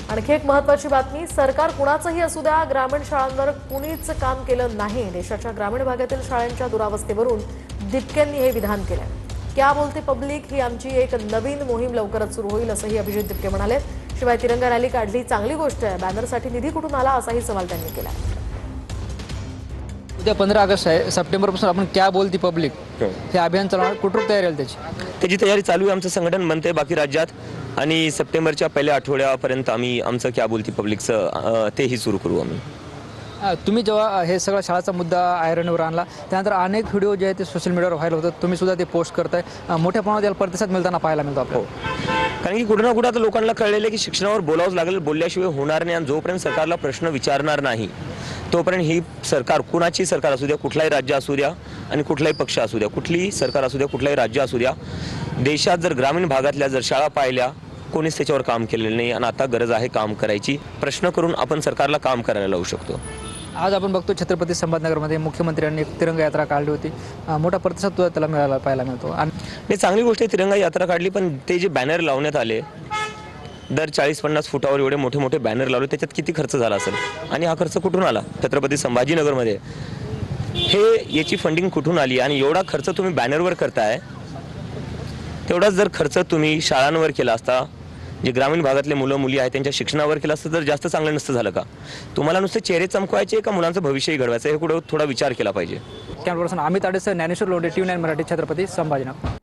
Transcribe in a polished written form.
आणखी एक महत्त्वाची बातमी, सरकार कुणाचंही असू द्या, ग्रामीण शाळांवर कुणीच काम केलं नाही। देशाच्या ग्रामीण भागातील शाळांच्या दुरावस्थेवरून दिपकेंनी हे विधान केलं। क्या बोलती पब्लिक ही आमची एक नवीन मोहीम लवकरच सुरू होईल असंही अभिजित दिपके म्हणाले। शिवाय तिरंगा रॅली काढली चांगली गोष्ट आहे, बॅनरसाठी निधी कुठून आला असाही सवाल त्यांनी केला। उद्या 15 ऑगस्ट आहे, सप्टेंबरपासून आपण क्या बोलती पब्लिक हे अभियान चालवणार, कुठून तयारी आहे त्याची तयारी चालू आहे। आमचं संघटन बनते बाकी राज्यात आणि सप्टेंबरच्या पहिल्या आठवड्यापर्यंत आम्ही आमचं क्या बोलती पब्लिकचं तेही सुरू करू आम्ही। तुम्ही जेव्हा हे सगळा शाळाचा मुद्दा आयरनवर आणला त्यानंतर अनेक व्हिडिओ जे आहेत ते सोशल मीडियावर व्हायरल होतात, तुम्ही सुद्धा ते पोस्ट करताय, मोठ्या प्रमाणात याला प्रतिसाद मिळताना पाहायला मिळतो आपल्याला। कारण की कुठं ना कुठं आता लोकांना कळलेलं आहे की शिक्षणावर बोलावंच लागेल, बोलल्याशिवाय होणार नाही। आणि जोपर्यंत सरकारला प्रश्न विचारणार नाही तोपर्यंत ही सरकार, कुणाची सरकार असू द्या, कुठलाही राज्य असू द्या आणि कुठलाही पक्ष असू द्या, कुठलीही सरकार असू द्या, कुठलाही राज्य असू द्या, देशात जर ग्रामीण भागातल्या जर शाळा पाहिल्या कोणीच त्याच्यावर काम केलेलं नाही आणि आता गरज आहे काम करायची। प्रश्न करून आपण सरकारला काम करायला लावू शकतो। आज आपण बघतो छत्रपती संभाजीनगरमध्ये मुख्यमंत्र्यांनी एक तिरंगा यात्रा काढली होती, मोठा प्रतिसाद सुद्धा त्याला मिळाला पाहायला मिळतो। आणि चांगली गोष्ट आहे तिरंगा यात्रा काढली, पण ते जे बॅनर लावण्यात आले दर 40-50 फुटावर एवढे मोठे मोठे बॅनर लावले, त्याच्यात किती खर्च झाला असेल आणि हा खर्च कुठून आला? छत्रपती संभाजीनगरमध्ये हे याची फंडिंग कुठून आली? आणि एवढा खर्च तुम्ही बॅनरवर करताय, तेवढाच जर खर्च तुम्ही शाळांवर केला असता, जे ग्रामीण भागातले मुलं मुली आहेत त्यांच्या शिक्षणावर केलं असतं तर जास्त चांगलं नसतं झालं का? तुम्हाला नुसते चेहरे चमकवायचे का मुलांचं भविष्यही घडवायचं हे कुठं थोडा विचार केला पाहिजे। कॅमेरा पर्सन अमित आडेसह ज्ञानेश्वर लोंढे, TV9 मराठी, छत्रपती संभाजीनगर।